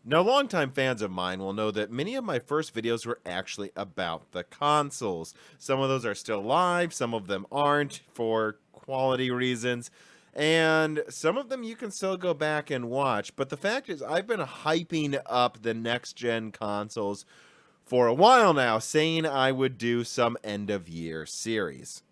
Now, longtime fans of mine will know that many of my first videos were actually about the consoles. Some of those are still live, some of them aren't for quality reasons, and some of them you can still go back and watch. But the fact is, I've been hyping up the next gen consoles for a while now, saying I would do some end of year series.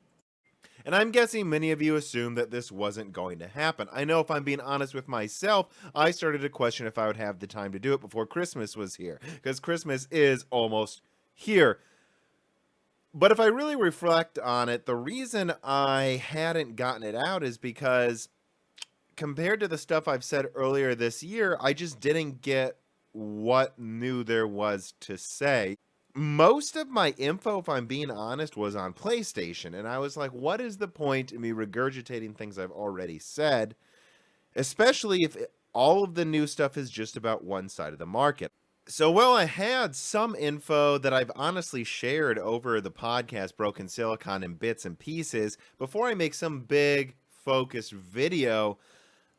And I'm guessing many of you assumed that this wasn't going to happen. I know if I'm being honest with myself, I started to question if I would have the time to do it before Christmas was here, because Christmas is almost here. But if I really reflect on it, the reason I hadn't gotten it out is because compared to the stuff I've said earlier this year, I just didn't get what new there was to say. Most of my info, if I'm being honest, was on PlayStation, and I was like, what is the point in me regurgitating things I've already said, especially if all of the new stuff is just about one side of the market? So, well, I had some info that I've honestly shared over the podcast Broken Silicon in bits and pieces. Before I make some big focused video,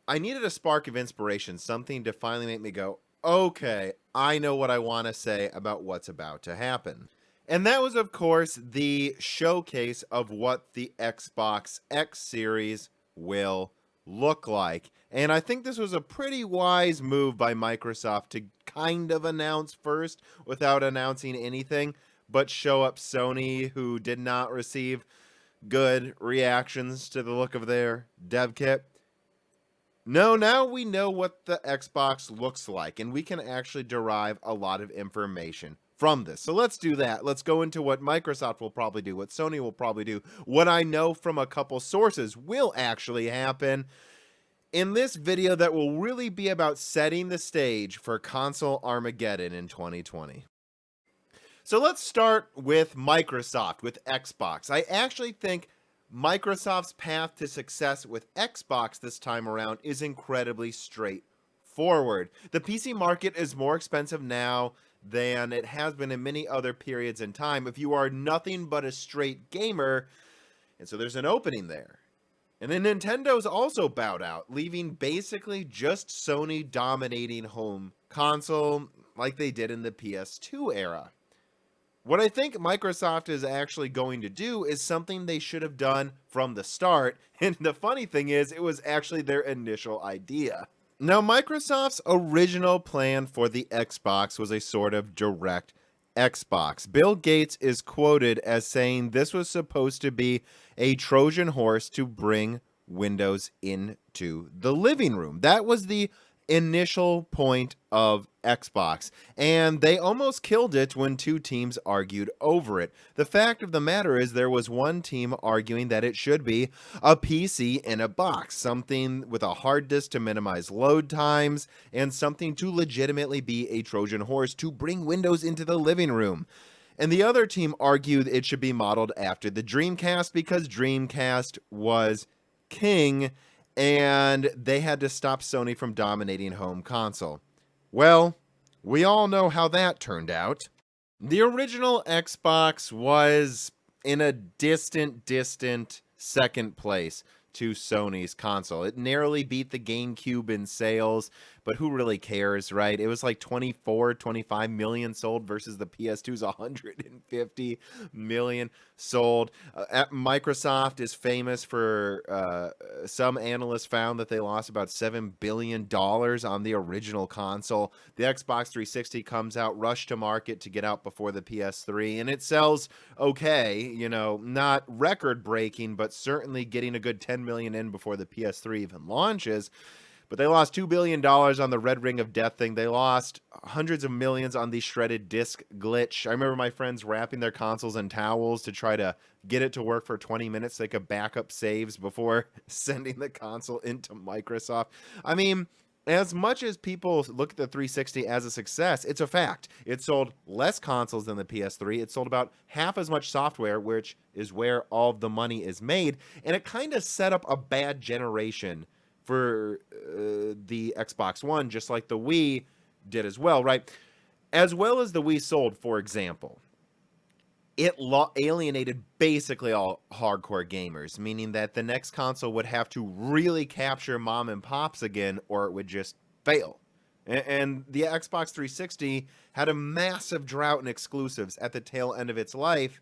I needed a spark of inspiration, something to finally make me go, okay, I know what I want to say about what's about to happen. And that was, of course, the showcase of what the Xbox X Series will look like. And I think this was a pretty wise move by Microsoft to kind of announce first without announcing anything, but show up Sony, who did not receive good reactions to the look of their dev kit. No, now we know what the Xbox looks like, and we can actually derive a lot of information from this. So let's do that. Let's go into what Microsoft will probably do, what Sony will probably do, what I know from a couple sources will actually happen in this video that will really be about setting the stage for console Armageddon in 2020. So let's start with Microsoft, with Xbox. I actually think Microsoft's path to success with Xbox this time around is incredibly straightforward. The PC market is more expensive now than it has been in many other periods in time if you are nothing but a straight gamer, and so there's an opening there. And then Nintendo's also bowed out, leaving basically just Sony dominating home console like they did in the PS2 era. What I think Microsoft is actually going to do is something they should have done from the start, and the funny thing is, it was actually their initial idea. Now, Microsoft's original plan for the Xbox was a sort of direct Xbox. Bill Gates is quoted as saying this was supposed to be a Trojan horse to bring Windows into the living room. That was the initial point of Xbox, and they almost killed it when two teams argued over it. The fact of the matter is there was one team arguing that it should be a PC in a box, something with a hard disk to minimize load times, and something to legitimately be a Trojan horse to bring Windows into the living room. And the other team argued it should be modeled after the Dreamcast because Dreamcast was king, and they had to stop Sony from dominating home console. Well, we all know how that turned out. The original Xbox was in a distant second place to Sony's console. It narrowly beat the GameCube in sales, but who really cares, right? It was like 24, 25 million sold versus the PS2's 150 million sold. Microsoft is famous for, some analysts found that they lost about $7 billion on the original console. The Xbox 360 comes out, rushed to market to get out before the PS3, and it sells okay, you know, not record breaking, but certainly getting a good 10 million in before the PS3 even launches. But they lost $2 billion on the Red Ring of Death thing. They lost hundreds of millions on the shredded disc glitch. I remember my friends wrapping their consoles in towels to try to get it to work for 20 minutes so they could back up saves before sending the console into Microsoft. I mean, as much as people look at the 360 as a success, it's a fact. It sold less consoles than the PS3. It sold about half as much software, which is where all of the money is made. And it kind of set up a bad generation for the Xbox One, just like the Wii did as well, right? As well as the Wii sold, for example, it alienated basically all hardcore gamers, meaning that the next console would have to really capture mom and pops again, or it would just fail. And the Xbox 360 had a massive drought in exclusives at the tail end of its life,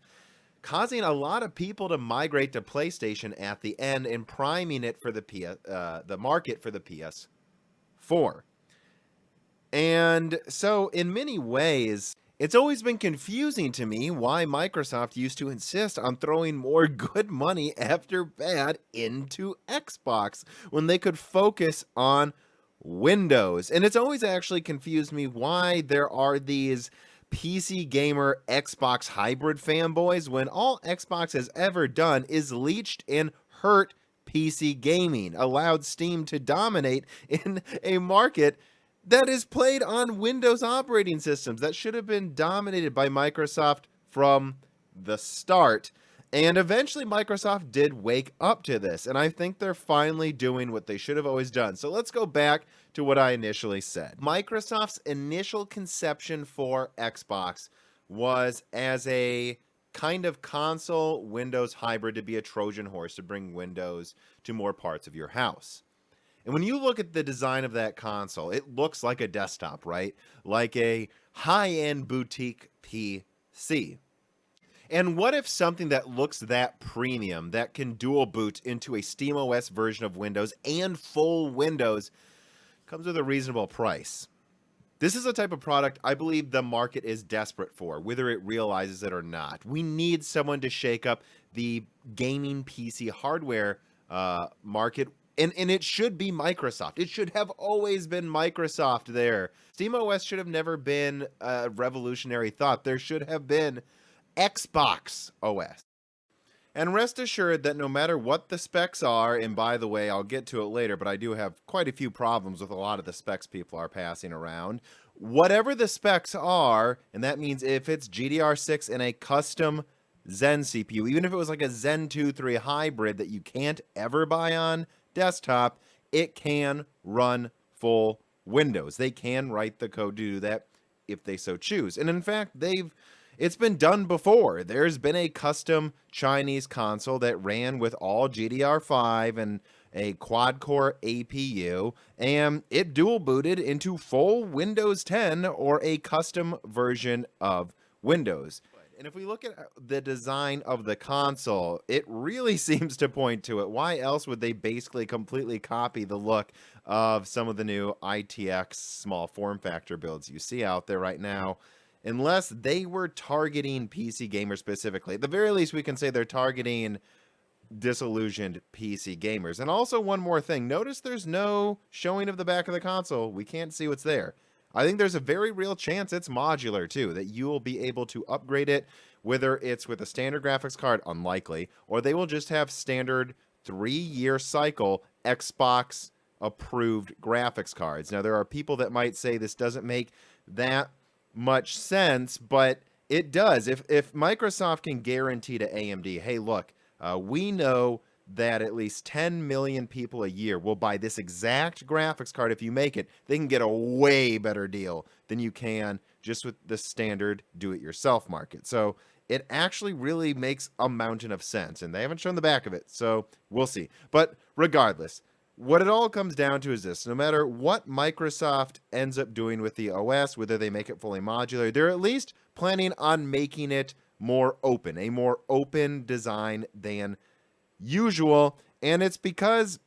causing a lot of people to migrate to PlayStation at the end and priming it for the market for the PS4. And so, in many ways, it's always been confusing to me why Microsoft used to insist on throwing more good money after bad into Xbox when they could focus on Windows. And it's always actually confused me why there are these PC gamer Xbox hybrid fanboys when all Xbox has ever done is leached and hurt PC gaming, allowed Steam to dominate in a market that is played on Windows operating systems that should have been dominated by Microsoft from the start. And eventually Microsoft did wake up to this, and I think they're finally doing what they should have always done. So let's go back to what I initially said. Microsoft's initial conception for Xbox was as a kind of console Windows hybrid to be a Trojan horse to bring Windows to more parts of your house. And when you look at the design of that console, it looks like a desktop, right? Like a high-end boutique PC. And what if something that looks that premium, that can dual boot into a SteamOS version of Windows and full Windows, comes with a reasonable price? This is a type of product I believe the market is desperate for, whether it realizes it or not. We need someone to shake up the gaming PC hardware market. And it should be Microsoft. It should have always been Microsoft there. SteamOS should have never been a revolutionary thought. There should have been Xbox OS. And rest assured that no matter what the specs are, and by the way, I'll get to it later, but I do have quite a few problems with a lot of the specs people are passing around. Whatever the specs are, and that means if it's GDR6 and a custom Zen CPU, even if it was like a Zen 2-3 hybrid that you can't ever buy on desktop, it can run full Windows. They can write the code to do that if they so choose. And in fact, it's been done before. There's been a custom Chinese console that ran with all GDR5 and a quad-core APU, and it dual booted into full Windows 10 or a custom version of Windows. And if we look at the design of the console, it really seems to point to it. Why else would they basically completely copy the look of some of the new ITX small form factor builds you see out there right now, unless they were targeting PC gamers specifically? At the very least, we can say they're targeting disillusioned PC gamers. And also one more thing, notice there's no showing of the back of the console. We can't see what's there. I think there's a very real chance it's modular too, that you will be able to upgrade it, whether it's with a standard graphics card, unlikely, or they will just have standard 3-year cycle Xbox approved graphics cards. Now, there are people that might say this doesn't make that much sense, but it does. If Microsoft can guarantee to AMD, hey, look, we know that at least 10 million people a year will buy this exact graphics card if you make it, they can get a way better deal than you can just with the standard do-it-yourself market. So it actually really makes a mountain of sense, and they haven't shown the back of it, so we'll see. But regardless, what it all comes down to is this: no matter what Microsoft ends up doing with the OS, whether they make it fully modular, they're at least planning on making it more open, a more open design than usual, and it's because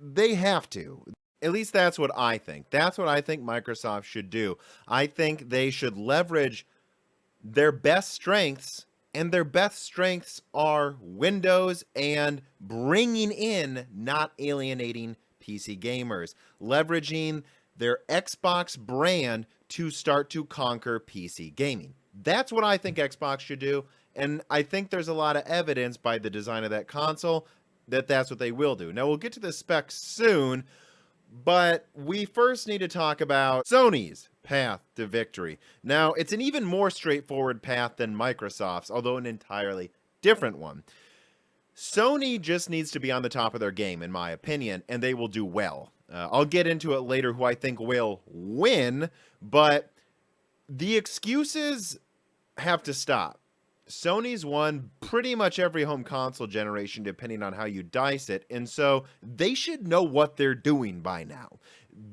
they have to. At least that's what I think. That's what I think Microsoft should do. I think they should leverage their best strengths, and their best strengths are Windows and bringing in, not alienating PC gamers, leveraging their Xbox brand to start to conquer PC gaming. That's what I think Xbox should do. And I think there's a lot of evidence by the design of that console that that's what they will do. Now, we'll get to the specs soon, but we first need to talk about Sony's path to victory. Now, it's an even more straightforward path than Microsoft's, although an entirely different one. Sony just needs to be on the top of their game, in my opinion, and they will do well. I'll get into it later who I think will win, but the excuses have to stop. Sony's won pretty much every home console generation, depending on how you dice it, and so they should know what they're doing by now.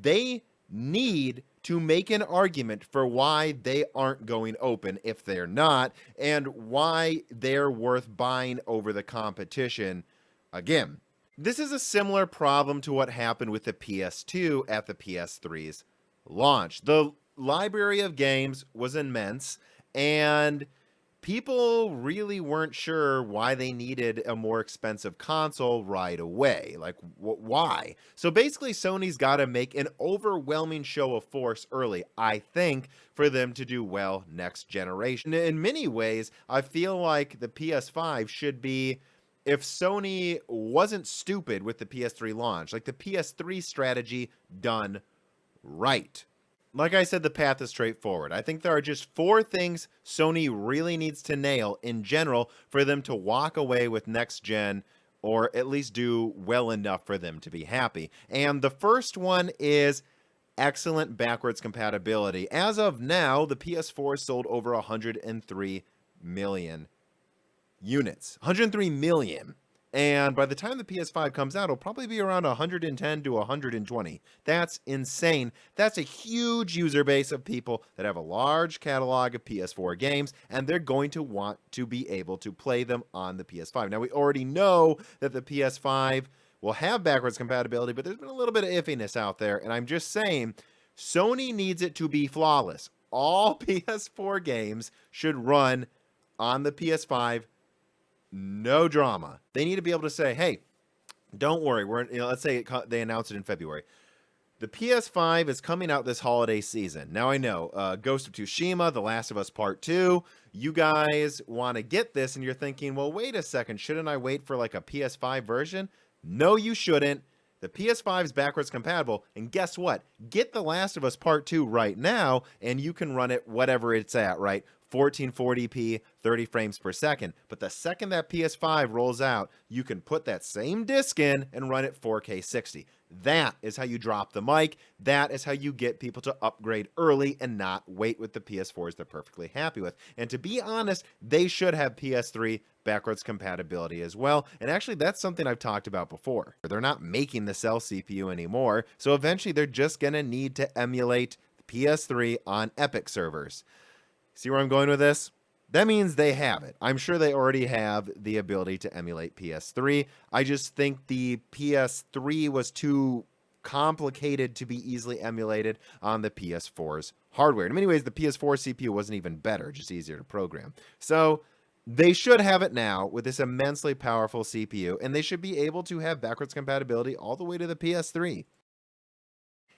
They need to make an argument for why they aren't going open if they're not, and why they're worth buying over the competition again. This is a similar problem to what happened with the PS2 at the PS3's launch. The library of games was immense, and people really weren't sure why they needed a more expensive console right away. Like, why? So basically, Sony's got to make an overwhelming show of force early, I think, for them to do well next generation. In many ways, I feel like the PS5 should be, if Sony wasn't stupid with the PS3 launch, like the PS3 strategy done right. Like I said, the path is straightforward. I think there are just 4 things Sony really needs to nail in general for them to walk away with next gen, or at least do well enough for them to be happy. And the first one is excellent backwards compatibility. As of now, the PS4 sold over 103 million units. 103 million. And by the time the PS5 comes out, it'll probably be around 110 to 120. That's insane. That's a huge user base of people that have a large catalog of PS4 games, and they're going to want to be able to play them on the PS5. Now, we already know that the PS5 will have backwards compatibility, but there's been a little bit of iffiness out there, and I'm just saying, Sony needs it to be flawless. All PS4 games should run on the PS5. No drama. They need to be able to say, hey, don't worry. Let's say they announce it in February. The PS5 is coming out this holiday season. Now I know, Ghost of Tsushima, The Last of Us Part 2, you guys want to get this and you're thinking, well, wait a second. Shouldn't I wait for like a PS5 version? No, you shouldn't. The PS5 is backwards compatible, and guess what? Get The Last of Us Part 2 right now, and you can run it whatever it's at, right? 1440p, 30 frames per second. But the second that PS5 rolls out, you can put that same disc in and run it 4K 60. That is how you drop the mic. That is how you get people to upgrade early and not wait with the PS4s they're perfectly happy with. And to be honest, they should have PS3 backwards compatibility as well. And actually, that's something I've talked about before. They're not making the Cell CPU anymore, so eventually they're just going to need to emulate the PS3 on Epic servers. See where I'm going with this? That means they have it. I'm sure they already have the ability to emulate PS3. I just think the PS3 was too complicated to be easily emulated on the PS4's hardware. In many ways, the PS4 CPU wasn't even better, just easier to program. So they should have it now with this immensely powerful CPU, and they should be able to have backwards compatibility all the way to the PS3.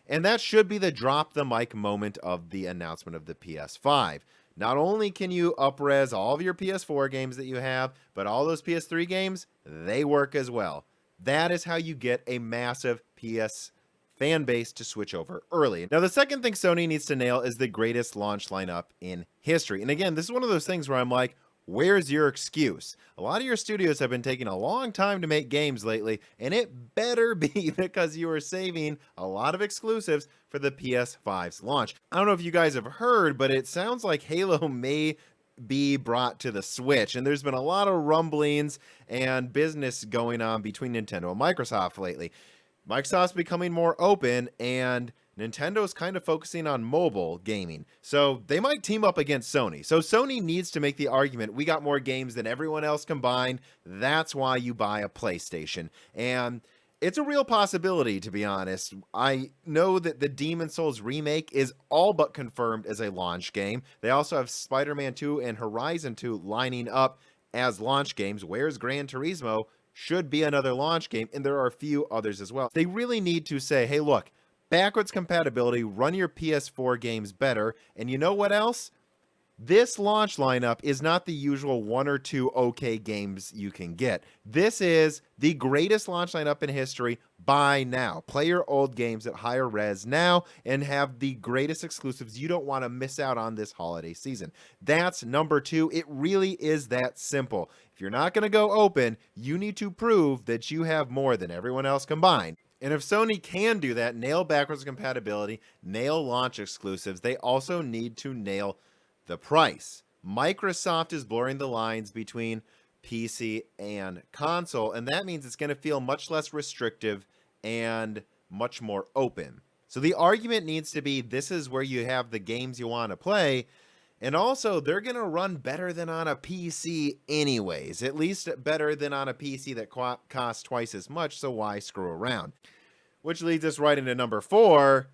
And that should be the drop the mic moment of the announcement of the PS5. Not only can you up-res all of your PS4 games that you have, but all those PS3 games, they work as well. That is how you get a massive PS fan base to switch over early. Now, the second thing Sony needs to nail is the greatest launch lineup in history. And again, this is one of those things where I'm like, where's your excuse? A lot of your studios have been taking a long time to make games lately, and it better be because you are saving a lot of exclusives for the PS5's launch. I don't know if you guys have heard, but it sounds like Halo may be brought to the Switch, and there's been a lot of rumblings and business going on between Nintendo and Microsoft lately. Microsoft's becoming more open, and Nintendo's kind of focusing on mobile gaming, so they might team up against Sony. So Sony needs to make the argument, we got more games than everyone else combined, that's why you buy a PlayStation. And it's a real possibility, to be honest. I know that the Demon's Souls remake is all but confirmed as a launch game. They also have Spider-Man 2 and Horizon 2 lining up as launch games. Where's Gran Turismo? Should be another launch game, and there are a few others as well. They really need to say, hey, look, backwards compatibility, run your PS4 games better, and you know what else? This launch lineup is not the usual 1 or 2 okay games you can get. This is the greatest launch lineup in history by now. Play your old games at higher res now and have the greatest exclusives you don't want to miss out on this holiday season. That's number 2. It really is that simple. If you're not going to go open, you need to prove that you have more than everyone else combined. And if Sony can do that, nail backwards compatibility, nail launch exclusives, they also need to nail the price. Microsoft is blurring the lines between PC and console, and that means it's going to feel much less restrictive and much more open. So the argument needs to be this is where you have the games you want to play. And also, they're going to run better than on a PC anyways, at least better than on a PC that costs twice as much, so why screw around? Which leads us right into number 4,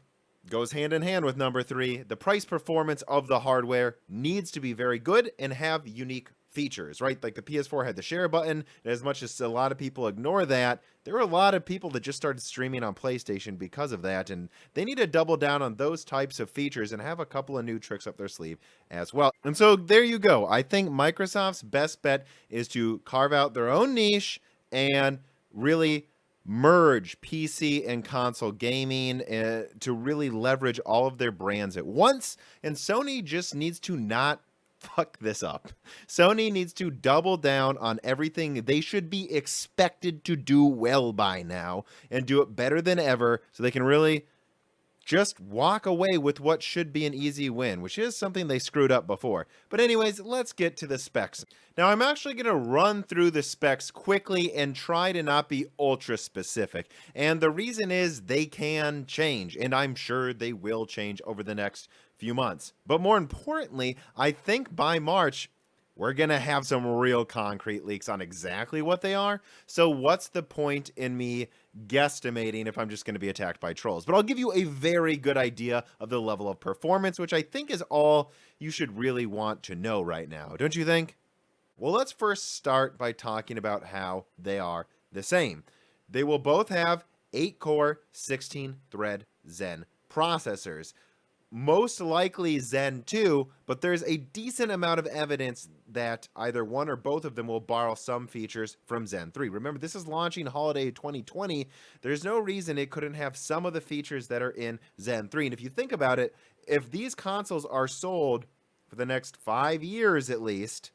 goes hand in hand with number 3. The price performance of the hardware needs to be very good and have unique features, right? Like the PS4 had the share button, and as much as a lot of people ignore that, there were a lot of people that just started streaming on PlayStation because of that, and they need to double down on those types of features and have a couple of new tricks up their sleeve as well. And so there you go. I think Microsoft's best bet is to carve out their own niche and really merge PC and console gaming to really leverage all of their brands at once. And Sony just needs to not fuck this up. Sony needs to double down on everything they should be expected to do well by now and do it better than ever so they can really just walk away with what should be an easy win, which is something they screwed up before. But anyways, let's get to the specs. Now, I'm actually going to run through the specs quickly and try to not be ultra specific. And the reason is they can change, and I'm sure they will change over the next few months. But more importantly, I think by March, we're going to have some real concrete leaks on exactly what they are. So what's the point in me guesstimating if I'm just going to be attacked by trolls? But I'll give you a very good idea of the level of performance, which I think is all you should really want to know right now. Don't you think? Well, let's first start by talking about how they are the same. They will both have 8-core, 16-thread Zen processors. Most likely Zen 2, but there's a decent amount of evidence that either one or both of them will borrow some features from Zen 3. Remember, this is launching holiday 2020. There's no reason it couldn't have some of the features that are in Zen 3. And if you think about it, if these consoles are sold for the next 5 years at least,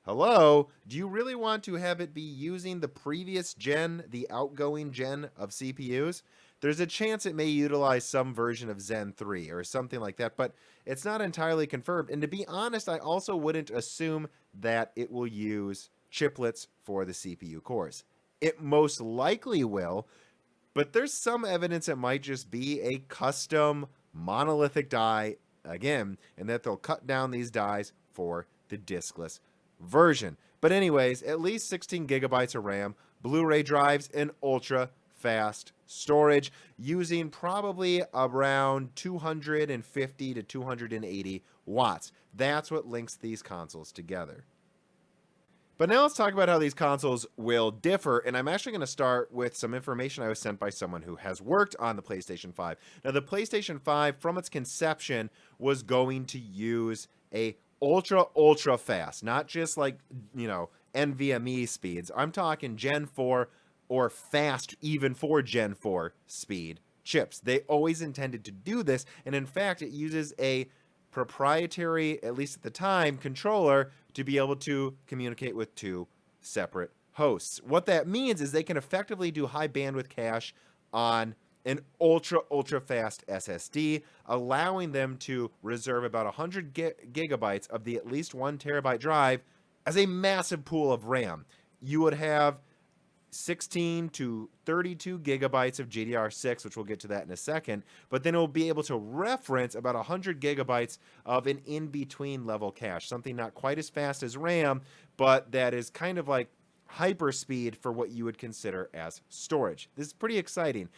hello, do you really want to have it be using the previous gen, the outgoing gen of CPUs? There's a chance it may utilize some version of Zen 3 or something like that, but it's not entirely confirmed. And to be honest, I also wouldn't assume that it will use chiplets for the CPU cores. It most likely will, but there's some evidence it might just be a custom monolithic die again, and that they'll cut down these dies for the diskless version. But anyways, at least 16 gigabytes of RAM, Blu-ray drives, and ultra fast storage using probably around 250 to 280 watts. That's what links these consoles together. But now let's talk about how these consoles will differ, and I'm actually going to start with some information I was sent by someone who has worked on the PlayStation 5. Now, the PlayStation 5, from its conception, was going to use a ultra fast, not just like, NVMe speeds. I'm talking Gen 4 or fast even for Gen 4 speed chips. They always intended to do this, and in fact, it uses a proprietary, at least at the time, controller to be able to communicate with 2 separate hosts. What that means is they can effectively do high bandwidth cache on an ultra fast SSD, allowing them to reserve about 100 gigabytes of the at least 1 terabyte drive as a massive pool of RAM. You would have 16 to 32 gigabytes of GDR6, which we'll get to that in a second, but then it will be able to reference about 100 gigabytes of an in-between level cache, something not quite as fast as RAM, but that is kind of like hyperspeed for what you would consider as storage. This is pretty exciting.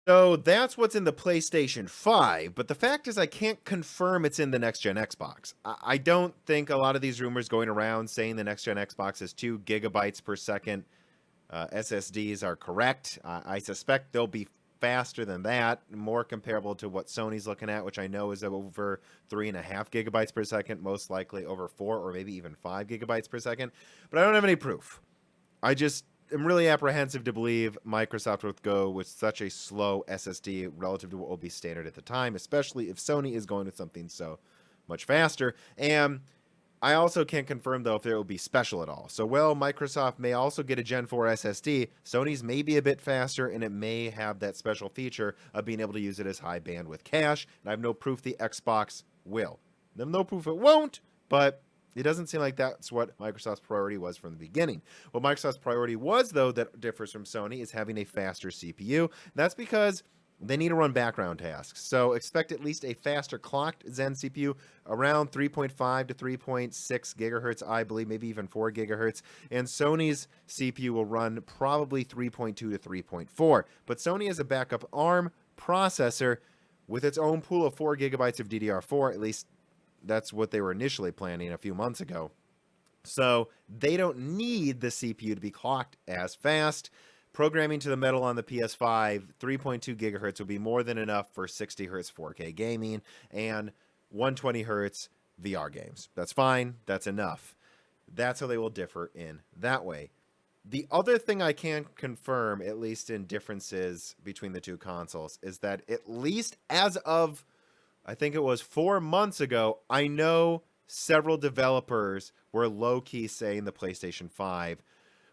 So that's what's in the PlayStation 5, but the fact is I can't confirm it's in the next-gen Xbox. I don't think a lot of these rumors going around saying the next-gen Xbox is 2 gigabytes per second SSDs are correct. I suspect they'll be faster than that, more comparable to what Sony's looking at, which I know is over 3.5 gigabytes per second, most likely over 4 or maybe even 5 gigabytes per second. But I don't have any proof. I just am really apprehensive to believe Microsoft would go with such a slow SSD relative to what will be standard at the time, especially if Sony is going with something so much faster. And I also can't confirm, though, if there will be special at all. So, well, Microsoft may also get a Gen 4 SSD. Sony's may be a bit faster, and it may have that special feature of being able to use it as high bandwidth cache. And I have no proof the Xbox will. I have no proof it won't, but it doesn't seem like that's what Microsoft's priority was from the beginning. What Microsoft's priority was, though, that differs from Sony, is having a faster CPU. And that's because they need to run background tasks. So expect at least a faster clocked Zen CPU, around 3.5 to 3.6 gigahertz, I believe, maybe even 4 gigahertz. And Sony's CPU will run probably 3.2 to 3.4. But Sony has a backup ARM processor with its own pool of 4 gigabytes of DDR4. At least that's what they were initially planning a few months ago. So they don't need the CPU to be clocked as fast. Programming to the metal on the PS5, 3.2 gigahertz will be more than enough for 60 hertz 4K gaming and 120 hertz VR games. That's fine. That's enough. That's how they will differ in that way. The other thing I can confirm, at least in differences between the two consoles, is that at least as of, I think it was 4 months ago, I know several developers were low-key saying the PlayStation 5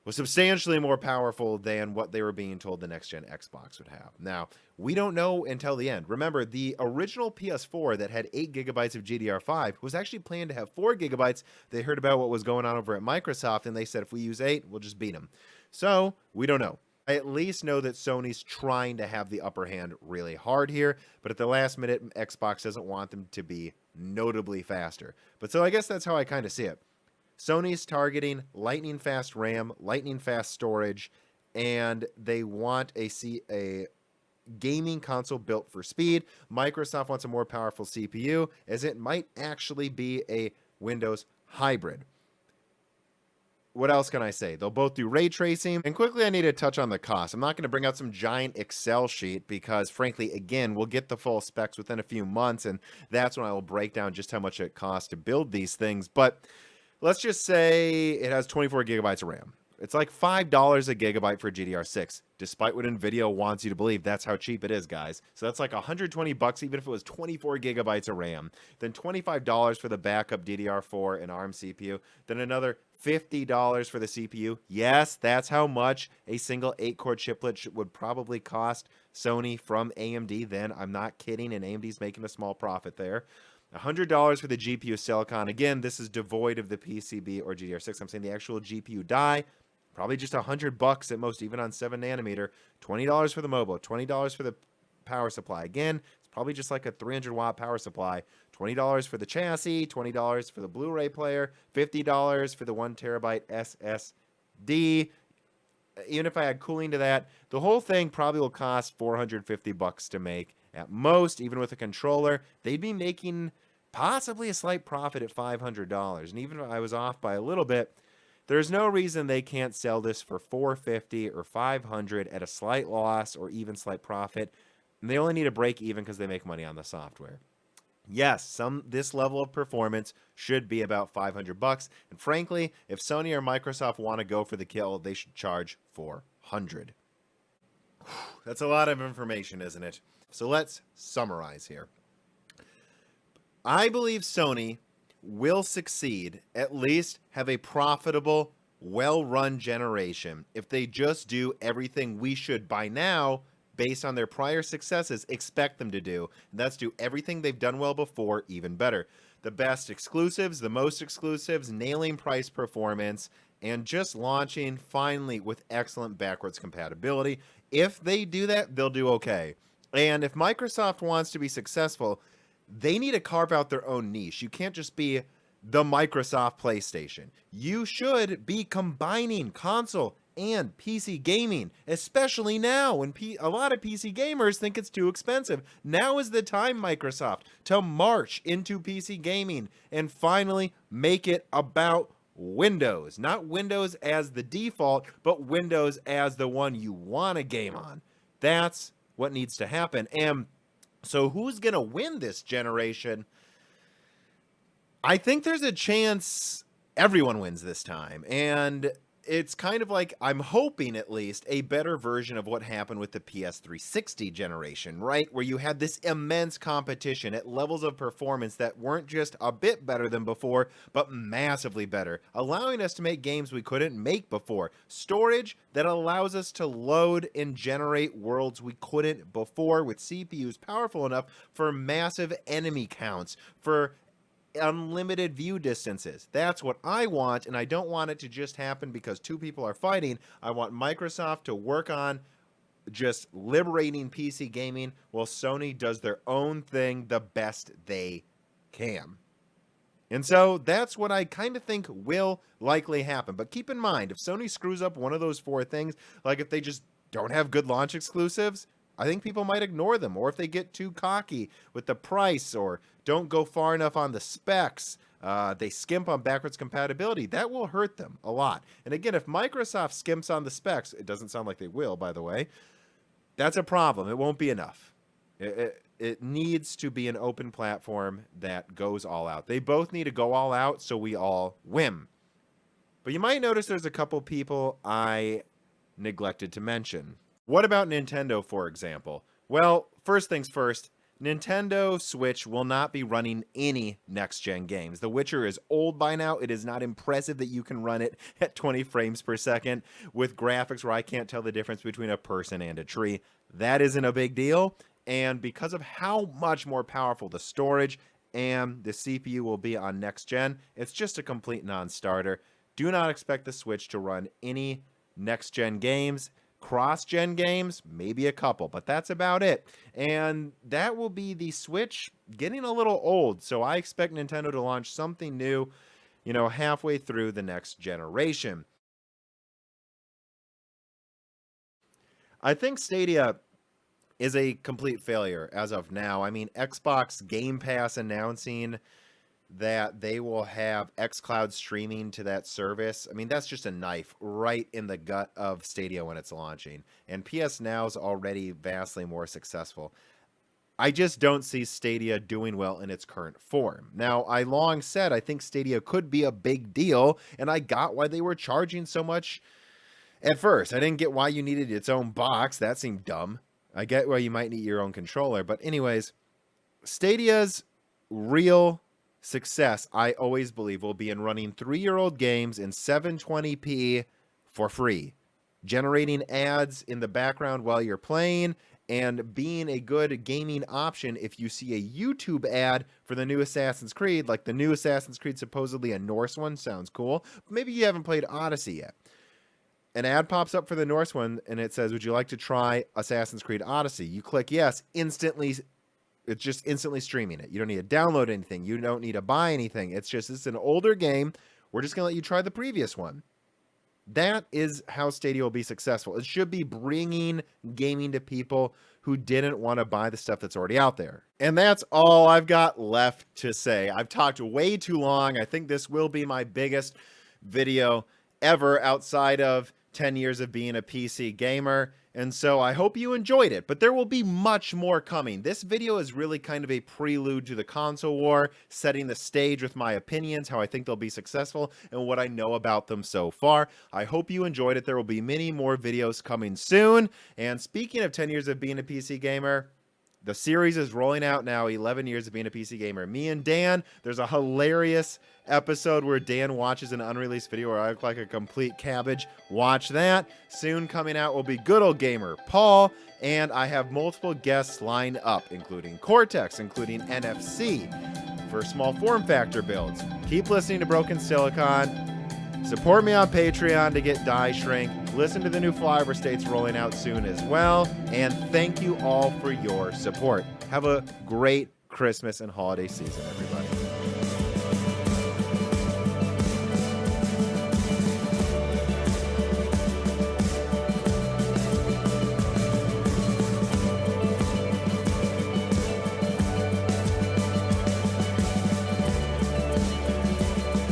was substantially more powerful than what they were being told the next-gen Xbox would have. Now, we don't know until the end. Remember, the original PS4 that had 8 gigabytes of GDR5 was actually planned to have 4 gigabytes. They heard about what was going on over at Microsoft, and they said, if we use 8, we'll just beat them. So, we don't know. I at least know that Sony's trying to have the upper hand really hard here, but at the last minute, Xbox doesn't want them to be notably faster. But so I guess that's how I kind of see it. Sony's targeting lightning fast RAM, lightning fast storage, and they want a gaming console built for speed. Microsoft wants a more powerful CPU, as it might actually be a Windows hybrid. What else can I say? They'll both do ray tracing. And quickly, I need to touch on the cost. I'm not going to bring out some giant Excel sheet because, frankly, again, we'll get the full specs within a few months, and that's when I will break down just how much it costs to build these things. But let's just say it has 24 gigabytes of RAM. It's like $5 a gigabyte for GDR6, despite what NVIDIA wants you to believe. That's how cheap it is, guys. So that's like $120 even if it was 24 gigabytes of RAM. Then $25 for the backup DDR4 and ARM CPU. Then another $50 for the CPU. Yes, that's how much a single 8-core chiplet would probably cost Sony from AMD. Then I'm not kidding, and AMD's making a small profit there. $100 for the GPU silicon. Again, this is devoid of the PCB or GDR6. I'm saying the actual GPU die. Probably just $100 at most, even on 7 nanometer. $20 for the mobile. $20 for the power supply. Again, it's probably just like a 300-watt power supply. $20 for the chassis. $20 for the Blu-ray player. $50 for the 1 terabyte SSD. Even if I add cooling to that, the whole thing probably will cost $450 to make at most. Even with a controller, they'd be making possibly a slight profit at $500. And even if I was off by a little bit, there's no reason they can't sell this for $450 or $500 at a slight loss or even slight profit. And they only need to break even because they make money on the software. Yes, this level of performance should be about $500. And frankly, if Sony or Microsoft want to go for the kill, they should charge $400. That's a lot of information, isn't it? So let's summarize here. I believe Sony will succeed, at least have a profitable, well-run generation, if they just do everything we should by now, based on their prior successes, expect them to do. And that's do everything they've done well before, even better. The best exclusives, the most exclusives, nailing price performance, and just launching finally with excellent backwards compatibility. If they do that, they'll do okay. And if Microsoft wants to be successful, they need to carve out their own niche. You can't just be the Microsoft PlayStation. You should be combining console and PC gaming, especially now when a lot of PC gamers think it's too expensive. Now is the time, Microsoft, to march into PC gaming and finally make it about Windows. Not Windows as the default, but Windows as the one you want to game on. That's what needs to happen. And so who's going to win this generation? I think there's a chance everyone wins this time. And it's kind of like, I'm hoping at least, a better version of what happened with the PS360 generation, right? Where you had this immense competition at levels of performance that weren't just a bit better than before, but massively better, allowing us to make games we couldn't make before. Storage that allows us to load and generate worlds we couldn't before, with CPUs powerful enough for massive enemy counts, for unlimited view distances. That's what I want, and I don't want it to just happen because two people are fighting. I want Microsoft to work on just liberating PC gaming while Sony does their own thing the best they can. And so that's what I kind of think will likely happen. But keep in mind, if Sony screws up one of those four things, like if they just don't have good launch exclusives, I think people might ignore them. Or if they get too cocky with the price or don't go far enough on the specs, they skimp on backwards compatibility, that will hurt them a lot. And again, if Microsoft skimps on the specs, it doesn't sound like they will, by the way, that's a problem. It won't be enough. It needs to be an open platform that goes all out. They both need to go all out so we all win. But you might notice there's a couple people I neglected to mention. What about Nintendo, for example? Well, first things first, Nintendo Switch will not be running any next-gen games. The Witcher is old by now. It is not impressive that you can run it at 20 frames per second with graphics where I can't tell the difference between a person and a tree. That isn't a big deal. And because of how much more powerful the storage and the CPU will be on next gen, it's just a complete non-starter. Do not expect the Switch to run any next gen games. Cross-gen games, maybe a couple, but that's about it. And that will be the Switch getting a little old, so I expect Nintendo to launch something new, halfway through the next generation. I think Stadia is a complete failure as of now. I mean, Xbox Game Pass announcing that they will have xCloud streaming to that service. I mean, that's just a knife right in the gut of Stadia when it's launching. And PS Now is already vastly more successful. I just don't see Stadia doing well in its current form. Now, I long said I think Stadia could be a big deal, and I got why they were charging so much at first. I didn't get why you needed its own box. That seemed dumb. I get why you might need your own controller. But anyways, Stadia's real success, I always believe, will be in running 3-year-old games in 720p for free, generating ads in the background while you're playing, and being a good gaming option if you see a YouTube ad for the new Assassin's Creed, like the new Assassin's Creed, supposedly a Norse one. Sounds cool. Maybe you haven't played Odyssey yet. An ad pops up for the Norse one, and it says, would you like to try Assassin's Creed Odyssey? You click yes, instantly. It's just instantly streaming it. You don't need to download anything. You don't need to buy anything. It's an older game. We're just going to let you try the previous one. That is how Stadia will be successful. It should be bringing gaming to people who didn't want to buy the stuff that's already out there. And that's all I've got left to say. I've talked way too long. I think this will be my biggest video ever outside of 10 years of being a PC gamer. And so I hope you enjoyed it, but there will be much more coming. This video is really kind of a prelude to the console war, setting the stage with my opinions, how I think they'll be successful, and what I know about them so far. I hope you enjoyed it. There will be many more videos coming soon. And speaking of 10 years of being a PC gamer, the series is rolling out now, 11 years of being a PC gamer. Me and Dan, there's a hilarious episode where Dan watches an unreleased video where I look like a complete cabbage. Watch that. Soon coming out will be good old gamer Paul, and I have multiple guests lined up, including Cortex, including NFC, for small form factor builds. Keep listening to Broken Silicon. Support me on Patreon to get Die Shrink. Listen to the new Flyover States rolling out soon as well. And thank you all for your support. Have a great Christmas and holiday season, everybody.